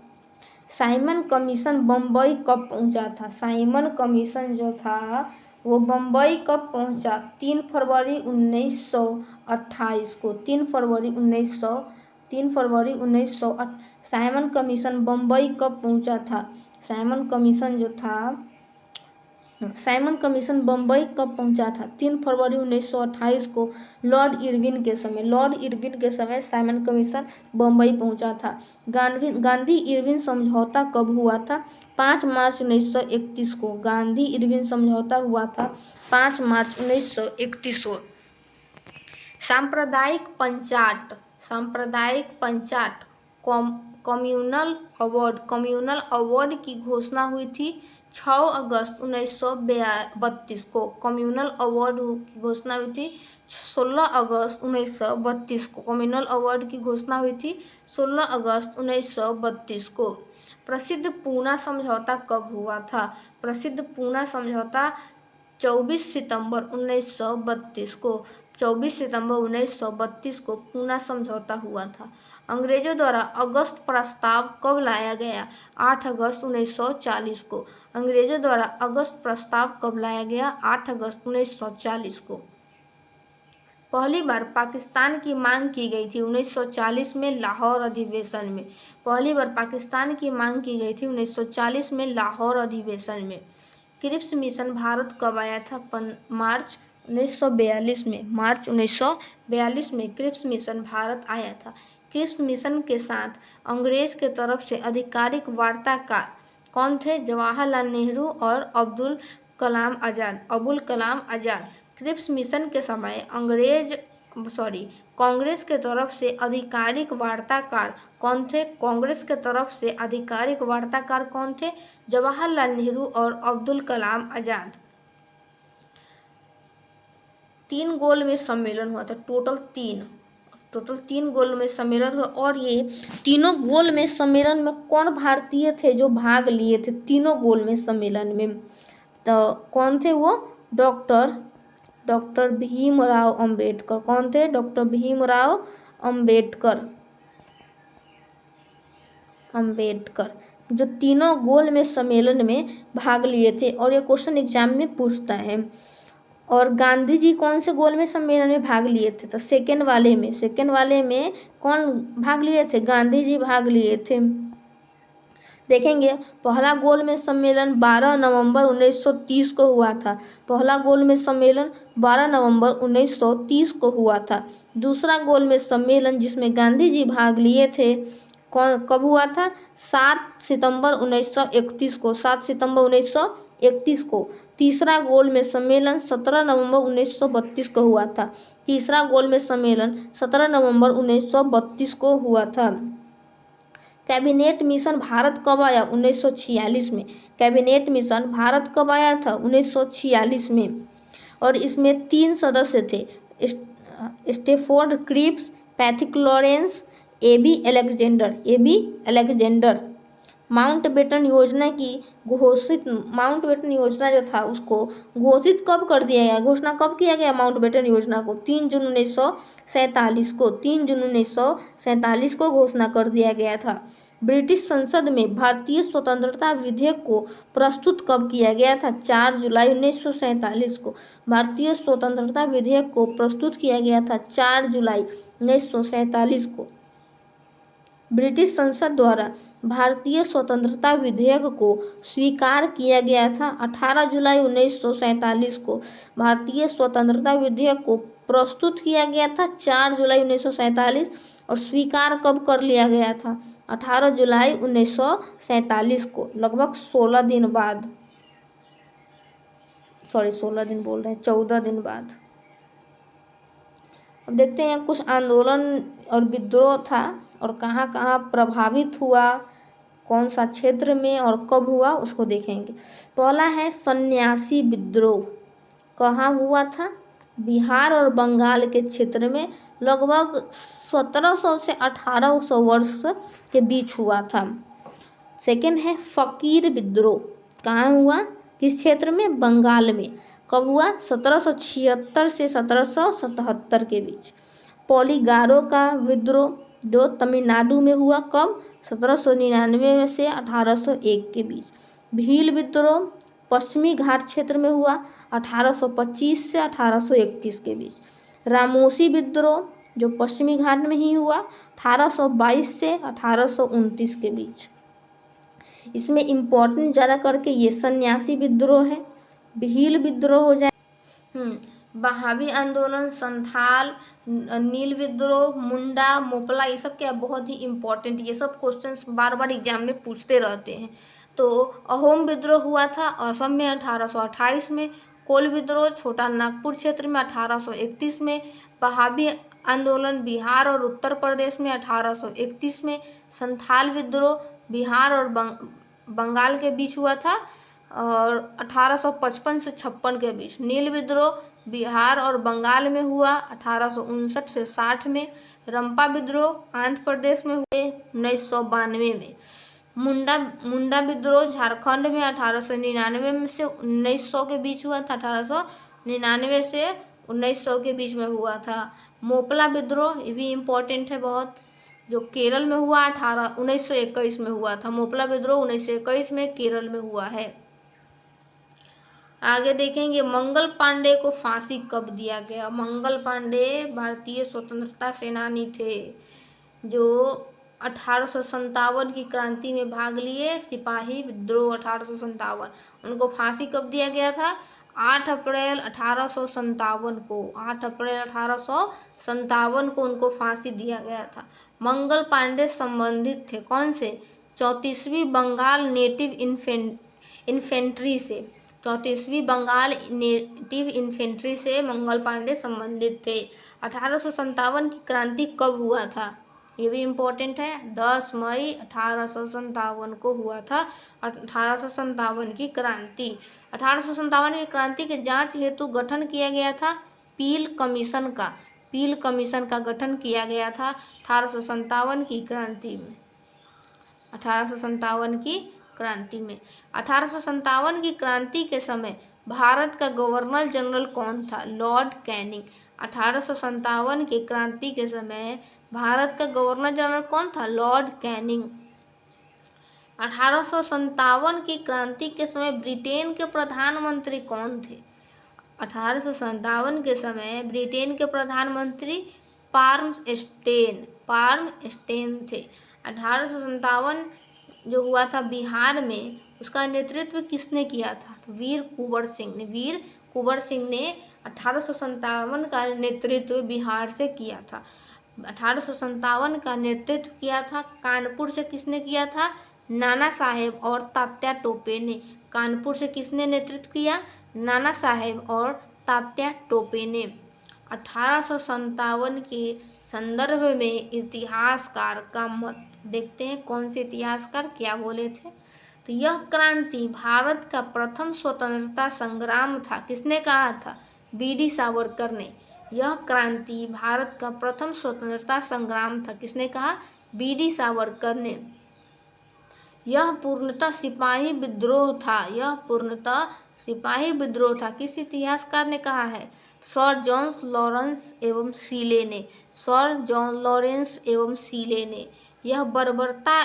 S1: साइमन कमीशन बम्बई कब पहुंचा था? साइमन कमीशन जो था वो बम्बई कब पहुंचा? 3 फरवरी 1928 को 3 फरवरी 1900 साइमन कमीशन बम्बई कब पहुंचा था? साइमन कमीशन बम्बई कब पहुंचा था? 3 फरवरी 1928 को लॉर्ड इरविन के समय साइमन कमीशन बम्बई पहुंचा था। गांधी इरविन समझौता कब हुआ था? 5 मार्च 1931 को गांधी इरविन समझौता हुआ था 5 मार्च 1931 को। सांप्रदायिक पंचाट कम्युनल अवार्ड की घोषणा हुई थी 6 अगस्त 1932 को। कम्युनल अवार्ड की घोषणा हुई थी 16 अगस्त 1932 को। कम्युनल अवार्ड की घोषणा हुई थी 16 अगस्त 1932 को। प्रसिद्ध पूना समझौता कब हुआ था? प्रसिद्ध पूना समझौता 24 सितंबर 1932 को। 24 सितंबर 1932 को पूना समझौता हुआ था। अंग्रेजों द्वारा अगस्त प्रस्ताव कब लाया गया? 8 अगस्त 1940 को। अंग्रेजों द्वारा अगस्त प्रस्ताव कब लाया गया? 8 अगस्त 1940 को। पहली बार पाकिस्तान की मांग की गई थी 1940 में लाहौर अधिवेशन में। पहली बार पाकिस्तान की मांग की गई थी 1940 में लाहौर अधिवेशन में। क्रिप्स मिशन भारत कब आया था? मार्च 1942 में। मार्च 1942 में क्रिप्स मिशन भारत आया था। क्रिप्स मिशन के साथ अंग्रेज के तरफ से आधिकारिक वार्ताकार कौन थे? जवाहरलाल नेहरू और अबुल कलाम आज़ाद। क्रिप्स मिशन के समय कांग्रेस के तरफ से आधिकारिक वार्ताकार कौन थे? कांग्रेस के तरफ से आधिकारिक वार्ताकार कौन थे? जवाहरलाल नेहरू और अब्दुल कलाम आज़ाद। 3 गोल में सम्मेलन हुआ था। टोटल तीन गोल में सम्मेलन हुआ। और ये तीनों गोल में सम्मेलन में कौन भारतीय थे जो भाग लिए थे तीनों गोल में सम्मेलन में? तो कौन थे वो? डॉक्टर भीमराव अंबेडकर। कौन थे? डॉक्टर भीमराव अंबेडकर जो तीनों गोल में सम्मेलन में भाग लिए थे। और ये क्वेश्चन एग्जाम में पूछता है। और गांधी जी कौन से गोल में सम्मेलन में भाग लिए थे? तो सेकेंड वाले में कौन भाग लिए थे? गांधी जी भाग लिए थे। देखेंगे, पहला गोल में सम्मेलन 12 नवंबर 1930 को हुआ था। पहला गोल में सम्मेलन 12 नवंबर 1930 को हुआ था। दूसरा गोल में सम्मेलन जिसमें गांधी जी भाग लिए थे कब हुआ था? 7 सितंबर 1931 को। 7 सितंबर 1931 को। तीसरा गोल में सम्मेलन 17 नवंबर 1932 को हुआ था। तीसरा गोल में सम्मेलन 17 नवंबर 1932 को हुआ था। कैबिनेट मिशन भारत कब आया? 1946 में। कैबिनेट मिशन भारत कब आया था? 1946 में। और इसमें 3 सदस्य थे, Stafford Cripps, Pethick Lawrence, A B Alexander. Mountbatten योजना जो था उसको घोषित कब कर दिया गया? घोषणा कब किया गया माउंटबेटन योजना को? 3 जून 1947 को घोषणा कर दिया गया था। ब्रिटिश संसद में भारतीय स्वतंत्रता विधेयक को प्रस्तुत कब किया गया था? 4 जुलाई 1947 को। भारतीय स्वतंत्रता विधेयक को प्रस्तुत किया गया था 4 जुलाई 1947 को। ब्रिटिश संसद द्वारा भारतीय स्वतंत्रता विधेयक को स्वीकार किया गया था? 18 जुलाई 1947 को भारतीय स्वतंत्रता विधेयक को प्रस्तुत किया गया था 4 जुलाई 1947 और स्वीकार कब कर लिया गया था? 18 जुलाई 1947 को, लगभग 16 दिन बाद, 16 दिन बोल रहे हैं, 14 दिन बाद। अब देखते हैं कुछ आंदोलन और विद्रोह था और कहाँ कहाँ प्रभावित हुआ, कौन सा क्षेत्र में और कब हुआ, उसको देखेंगे। पहला है सन्यासी विद्रोह। कहाँ हुआ था? बिहार और बंगाल के क्षेत्र में लगभग 1700 से 1800 वर्ष के बीच हुआ था। सेकंड है फकीर विद्रोह। कहाँ हुआ? किस क्षेत्र में? बंगाल में। कब हुआ? 1776 से 1777 के बीच। पोलीगारो का विद्रोह जो तमिलनाडु में हुआ, कब? 1799 से 1801 के बीच। भील विद्रोह पश्चिमी घाट क्षेत्र में हुआ, 1825 से 1831 के बीच। रामोसी विद्रोह जो पश्चिमी घाट में ही हुआ, 1822 से 1829 के बीच। इसमें इम्पोर्टेंट ज़्यादा करके ये सन्यासी विद्रोह है। भील विद्रोह हो जाए, बहावी आंदोलन, संथाल, नील विद्रोह, मुंडा, मोपला, ये सब क्या बहुत ही इम्पोर्टेंट, ये सब क्वेश्चंस बार बार एग्जाम में पूछते रहते हैं। तो अहोम विद्रोह हुआ था असम में 1828 में। कोल विद्रोह छोटा नागपुर क्षेत्र में 1831 में। बहावी आंदोलन बिहार और उत्तर प्रदेश में 1831 में। संथाल विद्रोह बिहार और बंगाल के बीच हुआ था और 1855 से 56 के बीच। नील विद्रोह बिहार और बंगाल में हुआ 1859 से 60 में। रंपा विद्रोह आंध्र प्रदेश में हुए 1992 में। मुंडा विद्रोह झारखंड में 1899 में से 1900 के बीच हुआ था। 1899 से 1900 के बीच में हुआ था। मोपला विद्रोह, ये भी इम्पोर्टेंट है बहुत, जो केरल में हुआ 1921 में हुआ था। मोपला विद्रोह 1921 में केरल में हुआ है। आगे देखेंगे मंगल पांडे को फांसी कब दिया गया? मंगल पांडे भारतीय स्वतंत्रता सेनानी थे जो 1857 की क्रांति में भाग लिए, सिपाही विद्रोह 1857। उनको फांसी कब दिया गया था? 8 अप्रैल 1857 को। 8 अप्रैल 1857 को उनको फांसी दिया गया था। मंगल पांडे संबंधित थे कौन से? 34वीं बंगाल नेटिव इन्फेंट्री से। 34वीं बंगाल नेटिव इन्फेंट्री से मंगल पांडे संबंधित थे। 1857 की क्रांति कब हुआ था? ये भी इम्पोर्टेंट है। 10 मई 1857 को हुआ था 1857 की क्रांति। 1857 की क्रांति के जांच हेतु गठन किया गया था पील कमीशन का। पील कमीशन का गठन किया गया था 1857 की क्रांति में। 1857 की क्रांति में। 1857 की क्रांति के समय भारत का गवर्नर जनरल कौन था? Lord Canning. 1857 की क्रांति के समय भारत का गवर्नर जनरल कौन था? Lord Canning. 1857 की क्रांति के समय ब्रिटेन के प्रधानमंत्री कौन थे? 1857 के समय ब्रिटेन के प्रधानमंत्री पार्मस्टेन थे। 1857 जो हुआ था बिहार में, उसका नेतृत्व किसने किया था? तो वीर कुंवर सिंह ने 1857 का नेतृत्व बिहार से किया था। 1857 का नेतृत्व किया था कानपुर से। किसने किया था? नाना साहेब और तात्या टोपे ने। कानपुर से किसने नेतृत्व किया? नाना साहेब और तात्या टोपे ने। 1857 के संदर्भ में इतिहासकार का मत देखते हैं। कौन से इतिहासकार क्या बोले थे? तो यह क्रांति भारत का प्रथम स्वतंत्रता संग्राम था। किसने कहा था? बीडी सावरकर ने। यह क्रांति भारत का प्रथम स्वतंत्रता संग्राम था। किसने कहा? बीडी सावरकर ने। यह पूर्णतः सिपाही विद्रोह था। किस इतिहासकार ने कहा है? सर जॉन लॉरेंस एवं सीले ने। यह बर्बरता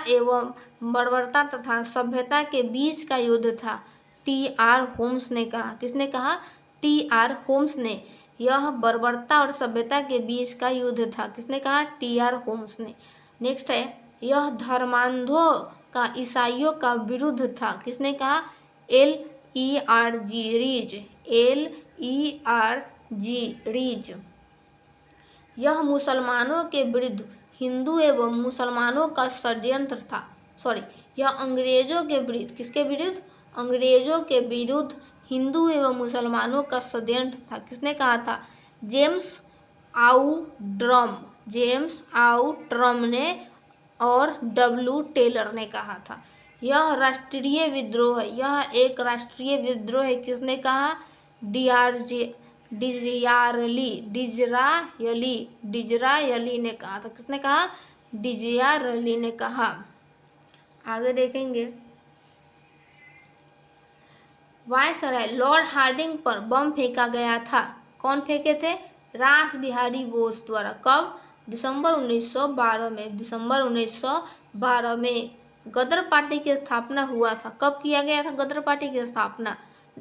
S1: तथा सभ्यता के बीच का युद्ध था। टी.आर. होम्स ने कहा। किसने कहा? टी.आर. होम्स ने। यह बर्बरता और सभ्यता के बीच का युद्ध था। किसने कहा? टी.आर. होम्स ने। नेक्स्ट है, यह धर्मांधों का ईसाइयों का विरुद्ध था। किसने कहा? LERG, रीज, LERG, रीज। यह मुसलमानों के विरुद्ध हिंदू एवं मुसलमानों का षड्यंत्र था। सॉरी, यह अंग्रेजों के विरुद्ध, किसके विरुद्ध? अंग्रेजों के विरुद्ध हिंदू एवं मुसलमानों का षड्यंत्र था। किसने कहा था? जेम्स आउट्रम ने और W. टेलर ने कहा था। यह राष्ट्रीय विद्रोह है, यह एक राष्ट्रीय विद्रोह है। किसने कहा? डिज़रायली ने कहा था। किसने कहा? डिज़रायली ने कहा। आगे देखेंगे, वायसराय लॉर्ड हार्डिंग पर बम फेंका गया था। कौन फेंके थे? रास बिहारी बोस द्वारा। कब? दिसंबर 1912 में। दिसंबर 1912 में गदर पार्टी की स्थापना हुआ था। कब किया गया था गदर पार्टी की स्थापना?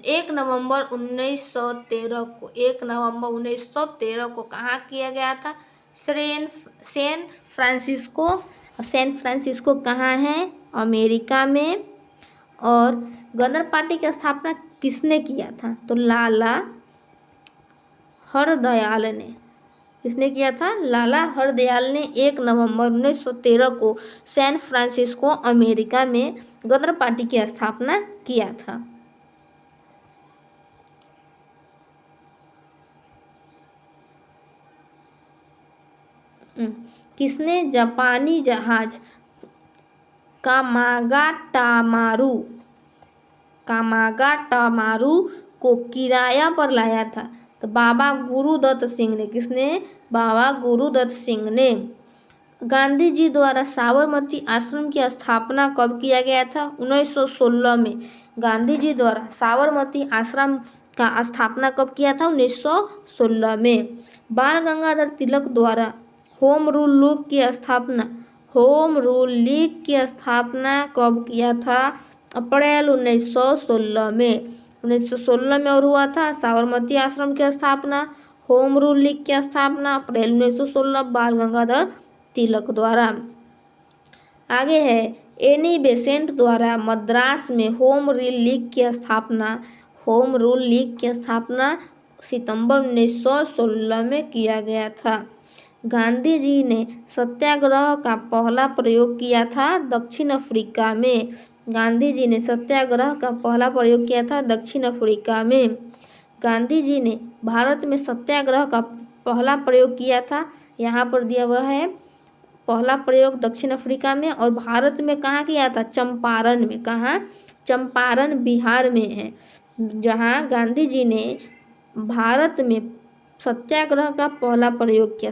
S1: 1 नवंबर 1913 को। 1 नवंबर 1913 को कहाँ किया गया था? San Francisco. सैन फ्रांसिस्को कहाँ है? अमेरिका में। और गदर पार्टी की स्थापना किसने किया था? तो लाला हरदयाल ने। किसने किया था? लाला हरदयाल ने 1 नवंबर 1913 को सैन फ्रांसिस्को, अमेरिका में गदर पार्टी की स्थापना किया था। किसने जापानी जहाज कामागाटामारू को किराया पर लाया था? तो बाबा गुरुदत्त सिंह ने। किसने? बाबा गुरुदत्त सिंह ने। गांधी जी द्वारा साबरमती आश्रम की स्थापना कब किया गया था? 1916 में। गांधी जी द्वारा साबरमती आश्रम का स्थापना कब किया था? 1916 में। बाल गंगाधर तिलक द्वारा होम रूल लीग की स्थापना कब किया था? अप्रैल 1916 में। 1916 में और हुआ था साबरमती आश्रम की स्थापना, होम रूल लीग की स्थापना अप्रैल 1916 बाल गंगाधर तिलक द्वारा। आगे है, एनी बेसेंट द्वारा मद्रास में होम रूल लीग की स्थापना सितंबर 1916 में किया गया था। गांधी जी ने सत्याग्रह का पहला प्रयोग किया था दक्षिण अफ्रीका में। गांधी जी ने सत्याग्रह का पहला प्रयोग किया था दक्षिण अफ्रीका में। गांधी जी ने भारत में सत्याग्रह का पहला प्रयोग किया था, यहाँ पर दिया हुआ है, पहला प्रयोग दक्षिण अफ्रीका में। और भारत में कहाँ किया था? चंपारण में। कहाँ? चंपारण बिहार में है, जहाँ गांधी जी ने भारत में सत्याग्रह का पहला प्रयोग किया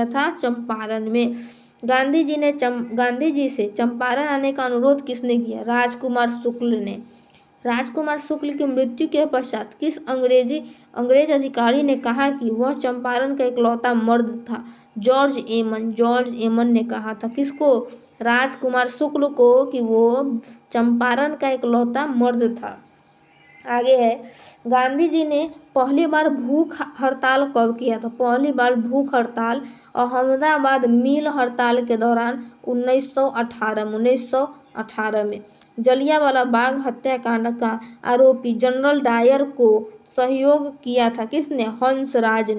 S1: था चंपारण में। गांधी जी से चंपारण आने का अनुरोध किसने किया? राजकुमार शुक्ल ने। राजकुमार शुक्ल की मृत्यु के पश्चात किस अंग्रेज अधिकारी ने कहा कि वह चंपारण का इकलौता मर्द था? जॉर्ज एमन ने कहा था। किसको? राजकुमार शुक्ल को, कि वो चंपारण का इकलौता मर्द था। आगे है, गांधी जी ने पहली बार भूख हड़ताल कब किया था? पहली बार भूख हड़ताल अहमदाबाद मिल हड़ताल के दौरान 1918 में। जलियांवाला बाग हत्याकांड का आरोपी जनरल डायर को सहयोग किया था। किसने? हंसराज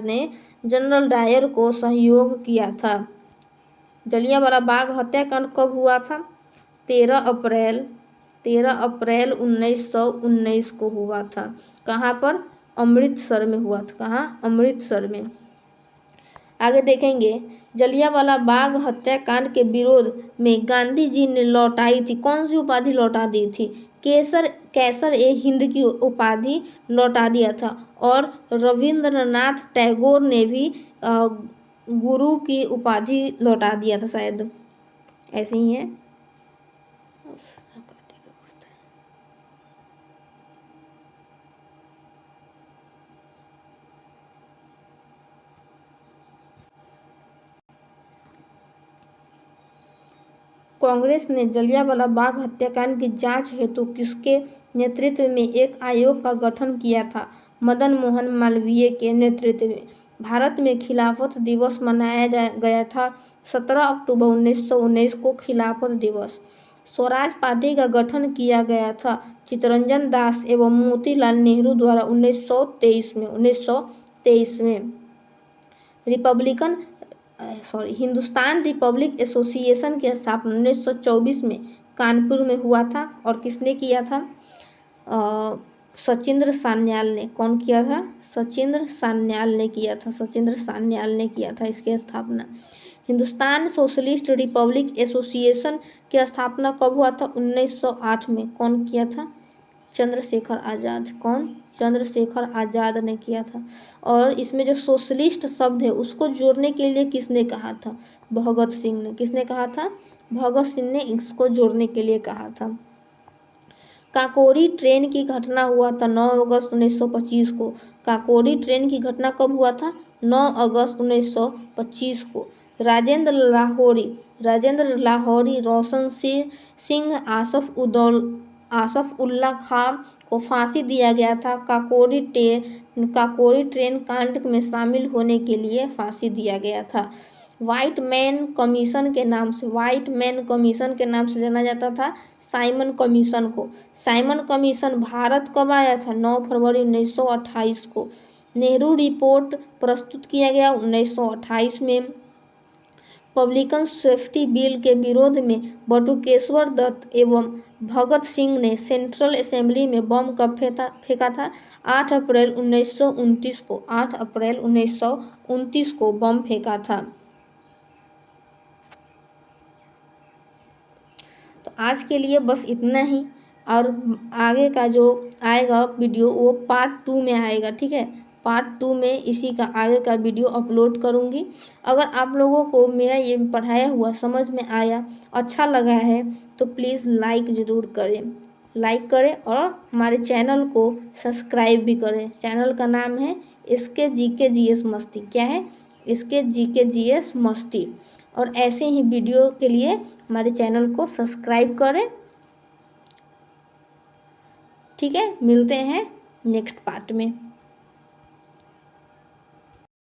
S1: ने जनरल डायर को सहयोग किया था। जलियांवाला बाग हत्याकांड कब हुआ था? 13 अप्रैल 1919 को हुआ था। कहाँ पर? अमृतसर में हुआ था। कहाँ? अमृतसर में। आगे देखेंगे, जलियांवाला बाग हत्याकांड के विरोध में गांधी जी ने लौटाई थी, कौन सी उपाधि लौटा दी थी? कैसर ए हिंद की उपाधि लौटा दिया था। और रविंद्रनाथ टैगोर ने भी गुरु की उपाधि लौटा दिया था, शायद ऐसे ही है। कांग्रेस ने जलियांवाला बाग हत्याकांड की जांच हेतु किसके नेतृत्व में एक आयोग का गठन किया था? मदन मोहन मालवीय के नेतृत्व में। भारत में खिलाफत दिवस मनाया गया था 17 अक्टूबर 1919 को खिलाफत दिवस। स्वराज पार्टी का गठन किया गया था चित्तरंजन दास एवं मोतीलाल नेहरू द्वारा 1923 में। हिंदुस्तान रिपब्लिक एसोसिएशन की स्थापना 1924 में कानपुर में हुआ था और किसने किया था? सचिंद्र सान्याल ने। कौन किया था? सचिंद्र सान्याल ने किया था। सचिंद्र सान्याल ने किया था इसकी स्थापना। हिंदुस्तान सोशलिस्ट रिपब्लिक एसोसिएशन की स्थापना कब हुआ था? 1908 में। कौन किया था? चंद्रशेखर आज़ाद। कौन? चंद्रशेखर आज़ाद ने किया था। और इसमें जो सोशलिस्ट शब्द है उसको जोड़ने के लिए किसने कहा था? भगत सिंह ने। किसने कहा था? भगत सिंह ने इसको जोड़ने के लिए कहा था। काकोरी ट्रेन की घटना हुआ था 9 अगस्त 1925 को। काकोरी ट्रेन की घटना कब हुआ था? 9 अगस्त 1925 को। राजेंद्र लाहौरी, रोशन सिंह, आसफ उल्ला खां को फांसी दिया गया था। काकोरी ट्रेन कांड में शामिल होने के लिए फांसी दिया गया था। व्हाइट मैन कमीशन के नाम से जाना जाता था साइमन कमीशन को। साइमन कमीशन भारत कब आया था? 9 फरवरी 1928 को। नेहरू रिपोर्ट प्रस्तुत किया गया 1928 में। पब्लिक सेफ्टी बिल के विरोध में बटुकेश्वर दत्त एवं भगत सिंह ने सेंट्रल असेंबली में बम कब फेंका था? 8 अप्रैल 1929 को। 8 अप्रैल 1929 को बम फेंका था। तो आज के लिए बस इतना ही, और आगे का जो आएगा वीडियो वो पार्ट 2 में आएगा। ठीक है, पार्ट 2 में इसी का आगे का वीडियो अपलोड करूँगी। अगर आप लोगों को मेरा ये पढ़ाया हुआ समझ में आया, अच्छा लगा है, तो प्लीज़ लाइक ज़रूर करें और हमारे चैनल को सब्सक्राइब भी करें। चैनल का नाम है इसके जीके जीएस मस्ती। क्या है? इसके जीके जीएस मस्ती। और ऐसे ही वीडियो के लिए हमारे चैनल को सब्सक्राइब करें। ठीक है, मिलते हैं नेक्स्ट पार्ट में।